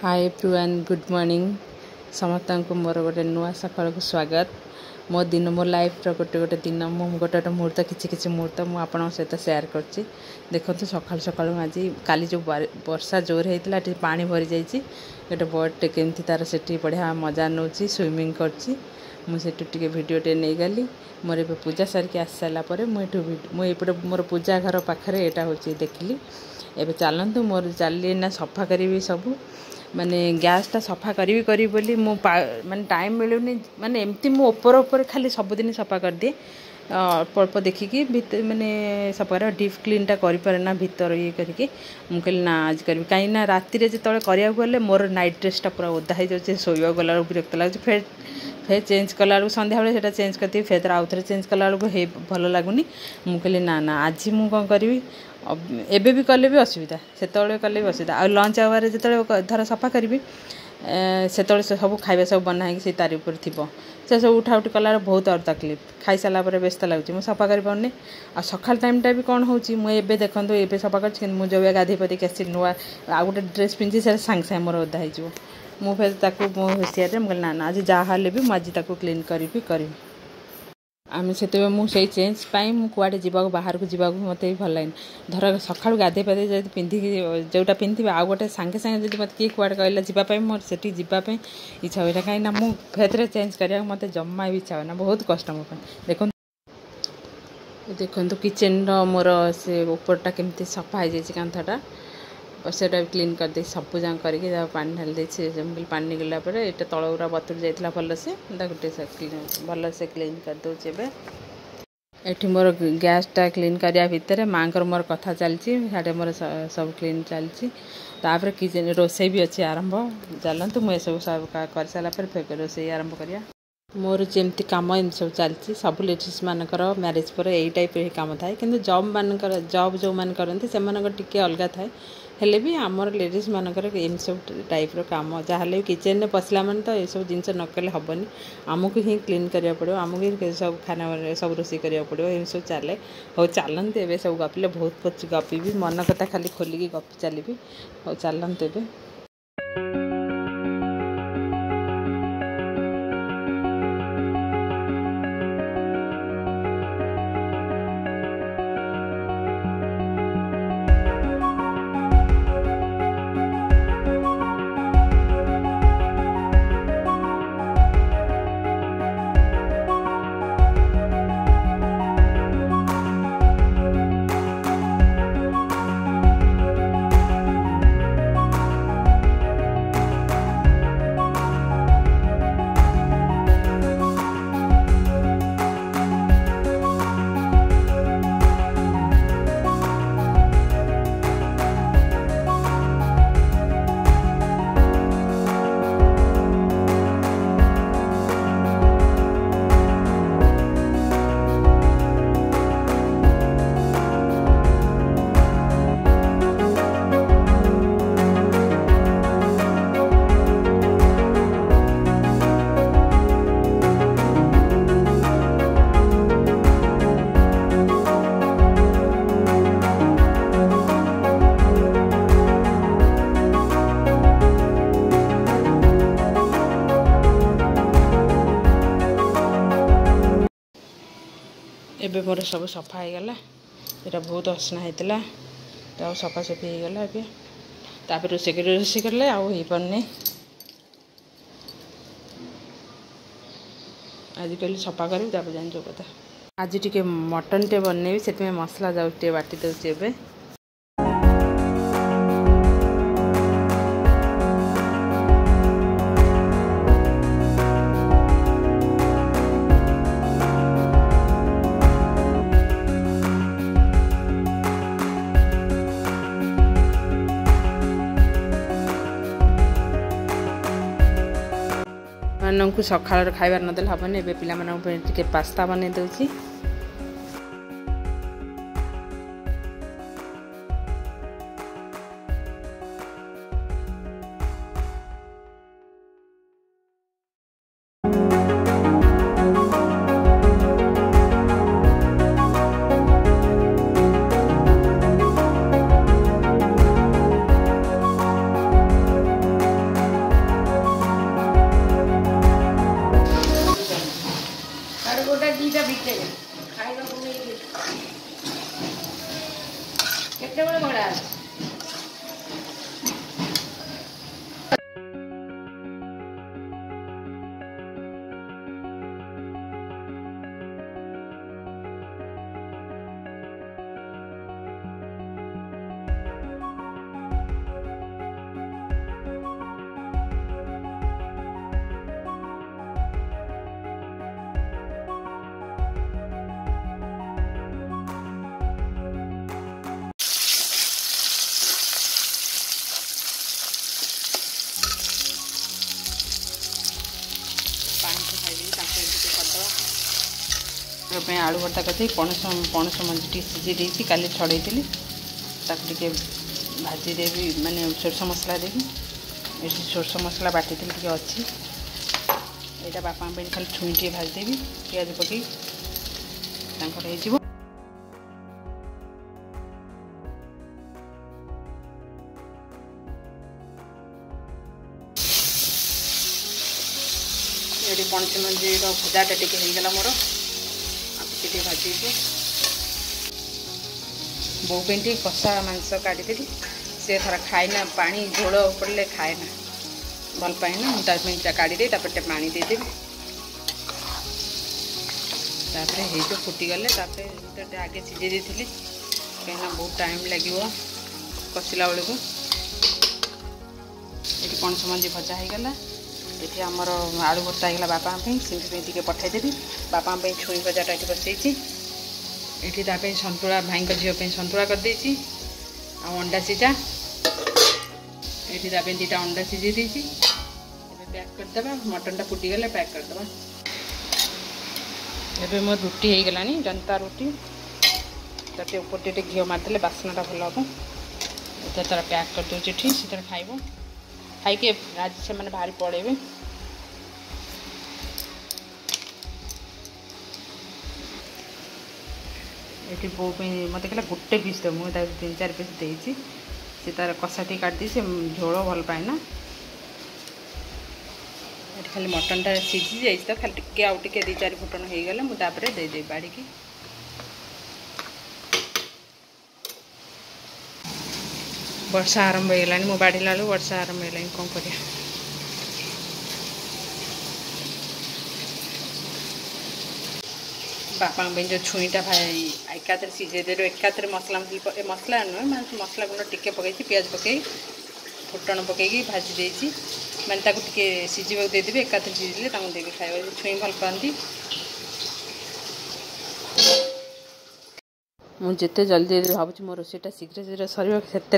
Hi everyone good morning समस्त को मोर गोटे नुआ सकाल को स्वागत मो दिन मो लाइफ गोटे गोटे दिन मो गोटे गोटे मुहूर्त किसी मुहूर्त मुझे आपन सहित सेयार कर देखो सकाल सकाल आज काली जो वर्षा जोर होता है पानी भरी जाइए गोटे बर्डटे केमती तार से बढ़िया मजा नौ स्विमिंग कर भिडटे नहीं गली मोर ए पूजा सारिक आस सारापर मुझे मोर पूजा घर पाखे यहाँ हूँ देखिली एवं चलतु मोर चलिए ना सफा करी सब माने गैसटा सफा करी बोली मो माने टाइम मिलूनी माने एमती मो ऊपर खाली सबुदिन सफा कर दिए अल्प अल्प देखिकी भीतर माने सफा कर डीप क्लीनटा करें ना भीतर ये करके मुझे ना आज करी कहीं राति जो करा गले मोर नाइट ड्रेसटा पूरा ओदा हो जाए शोवा गला विरक्त लगे फिर फिर चेंज कला बेलू सन्ध्या बेले चेंज करती फिर आउ थे चेंज कला बेलू भल लगुनि मुझे ना आज मुझे कौन करी एबे भी कले भी असुविधा से कले भी असुविधा आ लंच आवर जो धर सफा करी से सब खाଇବା सब बना है तारी ऊपर थी से सब उठा उठी कला बहुत और तकलीफ खाई सारा व्यस्त लगुच मुझे सफा कर आ सकाल टाइमटा भी कौन होबे देखो ये सफा कर जो गाधे पदी आसी नुआ आ गोटे ड्रेस पिंधि से सांगे सांगे मोर ओदा हो मुझे फिर मो होशियार मुझे ना आज जहाँ भी मुझे क्लीन करी आम से मुझे चेंज पाई मुझे जावाक बाहर को जावाक मत भी भल लगे धर सका गाधे पाधे जब पिंधिकी जोटा पिंधि आउ गोटे सांगे सांगे जब मत किए कड़े कहला जावाई मोर से जावाई इच्छा हुए कहीं मुझे चेंज करा मत जमा भी इच्छा होना बहुत कष्ट मो देखो देखो किचेन मोर से ऊपरटा केमती सफा हो जाए कांथटा से क्लीन कर दे सब जहाँ करके पानी ढाल दे पानी गला ये तल गुरा बतुर जाता भलसे गोटे भल से क्लीन कर दूचे एठी मोर गैसटा क्लीन करिया भितर माँ मोर कथा चलती साढ़े मोर सब क्लीन चलती तापर किचन रोसई भी अच्छे आरंभ चलतु मुझे सब कर सारापर फिर रोसई आरंभ करिया मोर जमती कम एम सब चलती सब लेडीज मानकर मैरिज पर यही टाइप कम थाए कि जॉब मानकर जॉब जो मान करती से टी अलग थाए हेले भी आमर लेडीज मानकर एम सब टाइप कम जहाँ भी किचेन में पशला मान तो सब जिन नकले हेनी आमको ही क्लीन करा पड़ो आमको ही सब खाना सब रोषे करा पड़ो एम सब चले हो चलते ए सब गपिले बहुत कुछ गपी मन कथा खाली खोलिकी गपी चली हो चलते ए एबे मोर सब सफा हो गला ये बहुत असना होता सफा सफी हो गला तापर रोषे कले आई पारनी आज कहली सफा करी जान जो कथा आज टे मटन टे बनइबी से मसला जाऊँ बाटी दूसरी को सकाल खाइबार नदेल हेनी ए पे पास्ता बन दूसरी आलू भर्ता करते पणस पणस मंजी सीझे देती काली छड़े ताके भाजी देवी माने सोरष मसला देवी ये सोरष मसला बाटी टे अच्छी यहाँ बापा खाली छुई टे भाजदेवी पिज पकई ये पणस मंजी भजाटा टे होगला मोर आगे भाजी बो पे कषा मांस काढ़ी से थोड़ा खाएना पानी झोल पड़े खाएना भल पाएना मुझे काढ़ी दे पानी देदेवी जो फुटीगले आगे सीझे दी कहीं बहुत टाइम लगे कषिला बेलू ये पणस मंजी भजा होगला ये आमर आलू भर्ता होगा बापा टी पठेदेवी बापा छुई भजाटा ये बसई ये सतुला भाई झील सतुला करदे अंडा सीझा ये दीटा अंडा सीझे देती पैक करदे मटनटा फुटीगले पैक करदे ये मोर रुटी हो गलानी जनता रुटी तो ऊपर टे घी मारदे बासनाटा भल हम ये तार पैक कर दूसरी ठीक से खाइब खाई आज से मैंने भारी पड़े ये बो मत कहला गोटे पीस दे मुझे 3-4 पीस देती सी तार कषा टी काट दी से झोल भल पाए ना ये खाली मटनटा सीझी जाए तो खाली टे आउ टे 2-4 फुटन हो गले मुझे देदेवी बाड़ी की वर्षा आरंभ हो गलानी मो बाढ़ला बेलू वर्षा आरंभ हो कौन कर बापा जो छुईटा एकाथरे सीझे दे एकाथरे मसला मसला नुहे मैं मसला गुंड टिके पकई पिज पकई फुटण पकई भाजी देती मैंने टे सीझा देदेवी एकाथरे सीझे देवी खाइबा छुई भल पाती मुझे जल्दी भावुँ मो रोषेटा शीघ्र शीघ्र सर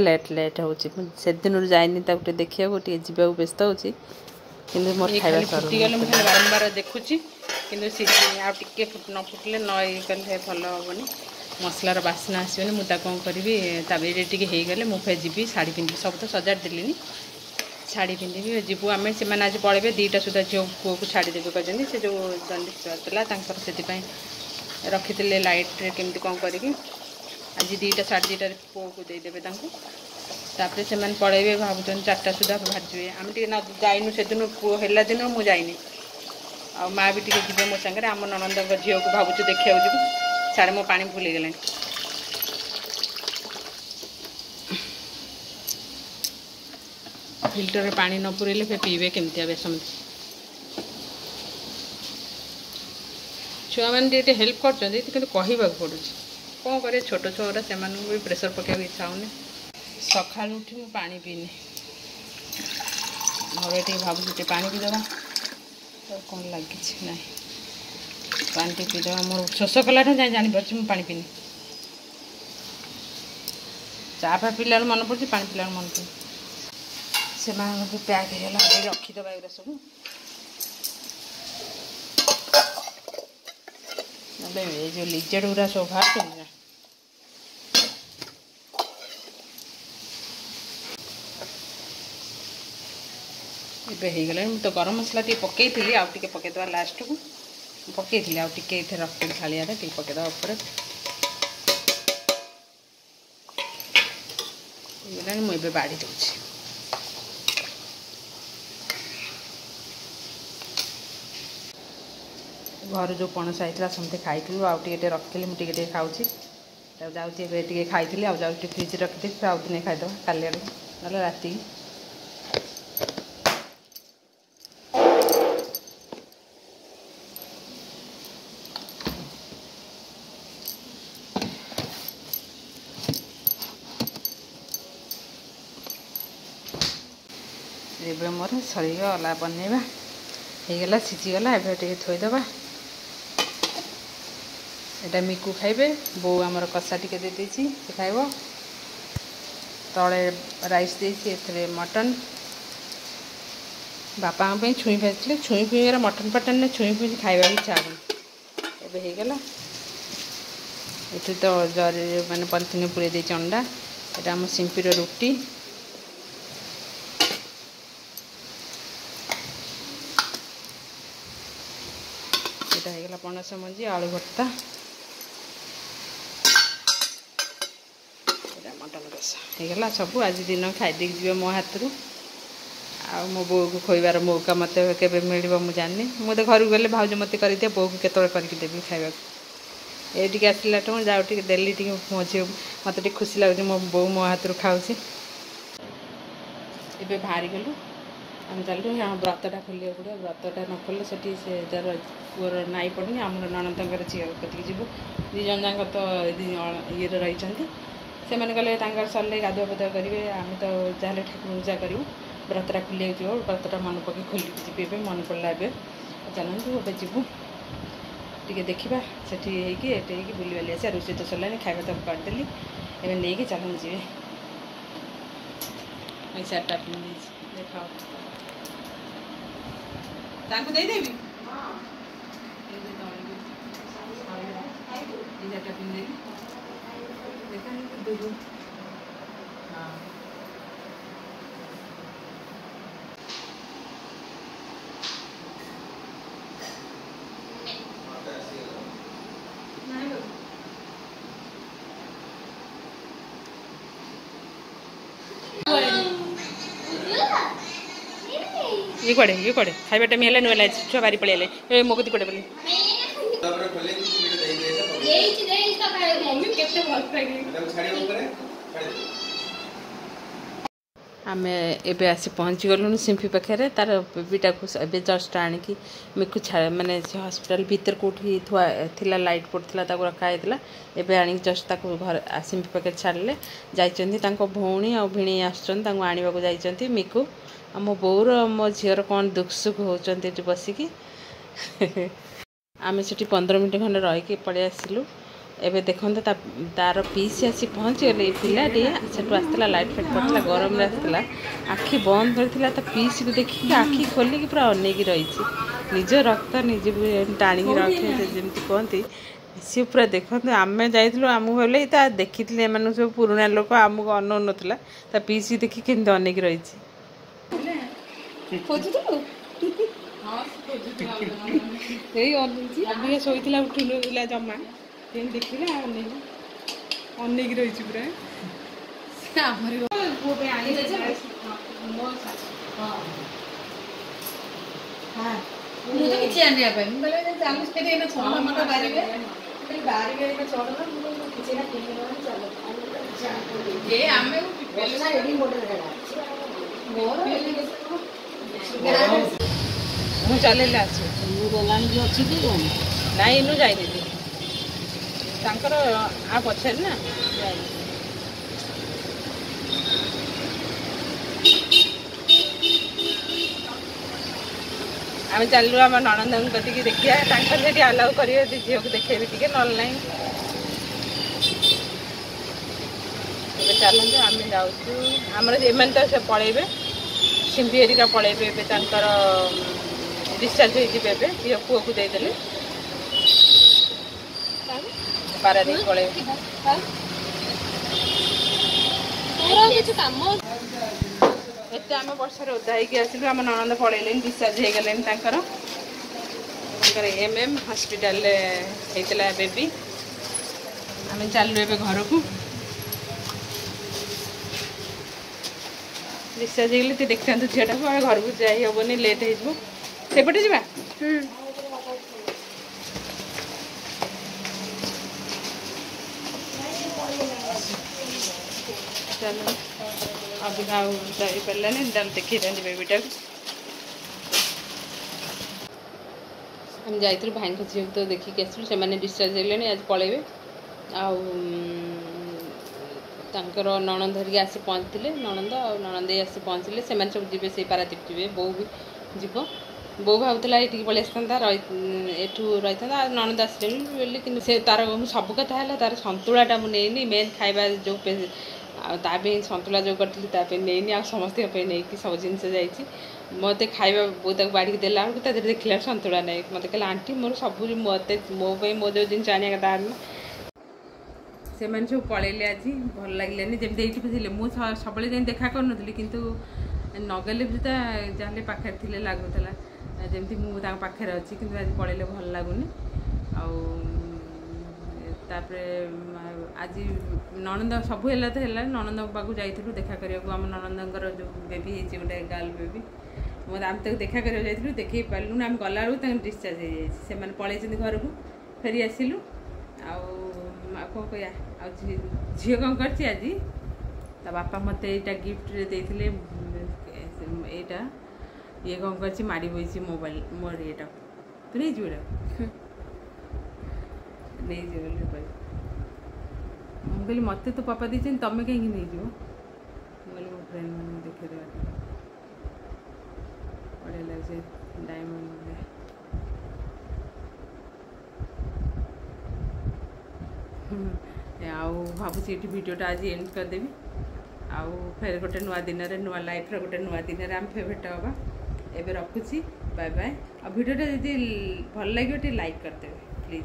लेट हो दिन जाइनी देखा जा व्यस्त हो मोर खाइबा फुटीगले मुझे बारंबार देखुची कि सीझी आ टे न फुटले न ये कले भल हेनी मसलार बास्ना आसोनी मुझे कौन करी टे होगले मुझे जी शाढ़ी पिंधि सब तो सजाड़ देली शाढ़ी पिंधि जीवु आम से आज पलैबे 2टा सुधा झील पुओ को छाड़देवी कहते से जो जंडिस होता से रखी लाइट केमती कौन करी आज 2टा 2:30 पुओ को देदेवे तापर से पलैबे भावुँ 4टा सुधा भाजबे आम टे जाइनु से दिन पुओ है दिन मुझे जाइनी आ माँ भी टे जी मो सागर आम ननंद झील को भावुँ देखा जी साढ़े मो पानी भूल गला फिल्टर में पानी न पुरेले फिर पीबे केमती हे समझ छुआ मैंने हेल्प कर कहवा पड़ू कौन करे छोट छुआ से भी प्रेसर पकड़ इच्छा होनी सका उठी मु पानी पीनी घर टे भावुँ पानी पीदे तो कौन लगी ना पानी टे पीदे मोर शोष कला जाए जापर मु पानी पीनी चा फा पीला मन पड़े पानी पीला मन पड़े से पैक होगा रखीदे एगुरा सब ना जो लिजेड गुरा सब बाहर तो गरम मसला टे पकई आउ टे पकईदे लास्ट को पकई आउ टे रखी थालिया टे पकईदे ऊपर मुझे बाड़ी दूसरी घर जो पणस आई समझे खाई आउ टे रखी मुझे खाऊँगी जाऊँगी खाई आउ जाऊँ फ्रिज रखी फिर आउ दिन खाईदे काली ना राति ये मोर सरीगला बनवा होगला सीझीगला ए थोईदे एटा मिकु खाइबे बो आमर कषा टिके दे देछि से खाइबो तले राइस देछि एथरे मटन बापा छुई भाजले छुई मटन पटन ने छुई खाइबा इच्छा एबे होगला। ଏଠି ତ ଜରି ମାନେ ପଲିଥିନ୍ ପୁରେଇ ଦେଇଛି ଅଣ୍ଡା। ଏଇଟା ଆମ ସିମ୍ପିର ରୁଟି। ଏଇଟା ହେଇଗଲା ପଣସ ମଞ୍ଜି ଆଳୁ ଭର୍ତ୍ତା। ଏଇଟା ମଟନ କଷା ହେଇଗଲା ସବୁ। ଆଜି ଦିନ ଖାଇଦେଇକି ଯିବେ ମୋ ହାତରୁ। ଆଉ ମୋ ବୋଉକୁ ଖୋଇବାର ମୌକା ମୋତେ କେବେ ମିଳିବ ମୁଁ ଜାଣିନି। ମୁଁ ତ ଘରକୁ ଗଲେ ଭାଉଜ ମୋତେ କରିଦିଏ, ବୋଉକୁ କେତେବେଳେ କରିକି ଦେବି ଖାଇବାକୁ। ଏଇଠିକି ଆସିଲାଠୁ ମୁଁ ଯାଉ ଟିକେ ଡେଲି ଟିକେ ମୋ ଝିଅ ମୋତେ ଟିକେ ଖୁସି ଲାଗୁଛି ମୋ ବୋଉ ମୋ ହାତରୁ ଖାଉଛି। ଏବେ ବାହାରିଗଲୁ ଆମେ ଚାଲିଲୁ। ବ୍ରତଟା ଖୋଲିବାକୁ ପଡ଼ିବ। ବ୍ରତଟା ନ ଖୋଲିଲେ ସେଠି ସେ ତାର ପୁଅର ନାଇଁ ପଡ଼ୁନି। ଆମର ନଣନ୍ଦଙ୍କର ଝିଅ କତିକି ଯିବୁ। ଦୁଇ ଜଣ ଯାକ ତ ଇଏରେ ରହିଛନ୍ତି। ସେମାନେ ଗଲେ ତାଙ୍କର ସରିଲେ ଗାଧୁଆ ପାଧୁଆ କରିବେ। ଆମେ ତ ଯାହେଲେ ଠାକୁର ପୂଜା କରିବୁ। ବ୍ରତଟା ଖୋଲିବାକୁ ଯିବ। ବ୍ରତଟା ମନେ ପକେଇ ଖୋଲିକି ଯିବି। ଏବେ ମନେ ପଡ଼ିଲା ଏବେ। ଚାଲନ୍ତୁ ଏବେ ଯିବୁ ଟିକେ ଦେଖିବା ସେଠି ହେଇକି ଏଠି ହେଇକି ବୁଲିବାଲି ଆସିବା। ରୋଷେଇ ତ ସରିଲାଣି, ଖାଇବା ତାକୁ କରିଦେଲି। ଏବେ ନେଇକି ଚାଲନ୍ତୁ ଯିବେ। ଏଇ ଶାଢ଼ୀଟା ପିନ୍ଧିଛି ଦେଖାଅ ତାଙ୍କୁ ଦେଇଦେବି। ଏଇ ଶାଢ଼ୀଟା ପିନ୍ଧିଦେବି ଦେଖା। ହଁ ये कड़े खाଇବା टाइम है नुआ लाइट छुआ बारी पड़े ए मो कति कड़े बोले आम एबे आसी पहुँची गलुँ सिम्फी पाखे तार बेबीटाक जस्ट आणिकी मिकु माने हस्पिटाल भीतर कौटी थुआ थिला लाइट पड़ता रखाई एबे आनी जस्ट ताको घर सिम्फी पाखे छाड़े जाइए भौणी आ भिणी आसवाक जाइए मिकु आ मो बोर मो झीर कौन दुख सुख होती बसिकी आम से 15 मिनट खंडे रहीकि पलि आसलु। एबे देखते तार पीसी आसी पहुँची गले पिलाटी से आसला लाइट फाइट पड़ता गरम आसला आखि बंद कर पीसी को देखिए आखि खोलिकी पूरा अनेक रही निज रक्त निज टाणी रखे जमी कहती सी पूरा देखते आम जाइलु आमको भाई देखी एम सब पुराणा लोक आमको अनौ ना पीसी देखी केमती अनेक रही शोला उठुला जमा देखला अनेक रही पूरा चल ना इनू जाई आ पछे ना आम चलू आम नणंद कति देखिए अलाउ करेंगे झील को देखे टे ना चलते आम जाऊँ आमर एम तो से पलैबे सिम्पी हेरिका पलैबे डिस्चार्ज होते झील पुओ को देदेले पारादीप पलैबे एत आम वर्षा ओदा होगी आसलु आम नणंद पलैले डिस्चार्ज हो गले एम हॉस्पिटल होता बेबी आम चलु ए घर को डिस्चार्ज हो गले देखते झीटा को घर को जाई हेनी लेट होपटे जा चलो अभी जापारानी देखी था बेबीटा हम जाइए भाई झील तो देखिक आसलु से डिस्चार्ज होने आज पलैबे आर नणंद धरिक आसी पहुँचते नणंद नणंद आसी पहुँचले से सब जी से पारादीप जी बो भी जीव बो भावला ये पलि एठू रही था नणंद आसले कि से तार सब कथा है तार सतुलाटा मुझे मेन खाଇବା जो सतुला जो करी नहीं आ समस्त नहीं सब जिन मत खाଇବା बो बाड़ी देला बेलू देखला सतुला नहीं मत कहला आंटी मोर सब मत मो जो जिन आने कथा से मैंने सब पलैले आज भल लगे जमी ये थे मुझे सब देखा करूनी कि नगले भी जहाँ पाखे थे लगुला जमी मुझे पाखे अच्छी कि आज पलैले भल लगुनि आपर आज ननंद सब है तो है ननंद पाक जाइलु देखा करने आम ननंदर जो बेबी है गोटे गर्ल बेबी मतलब आम तक देखा करने जाइलु देखे पार्लु आम गला डिस्चार्ज हो जाए पलैं घर को फेरी आसिलु कौन कह झील कौन कर आज ता बापा मत यहाँ गिफ्ट देते यहाँ ये कौन कर माड़ी बही मोबाइल मोर ये तू नहीं जी नहीं जी मुझे कहली मत तो पापा दे तुम कहीं नहीं जी मुझे मो फ्रेंड मैंने देखे बढ़िया लगे डायमंड आउ भावुँ ये भिडियोटा आज एंड करदेवी आउ फिर गोटे नुआ दिन नुआ लाइफ गोटे नुआ दिन आम फिर भेट हाँ एवं रखुची बाय बाय आ भिडियोटा जी भल लगे लाइक करदे प्लीज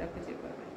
रखुची बाय बाय।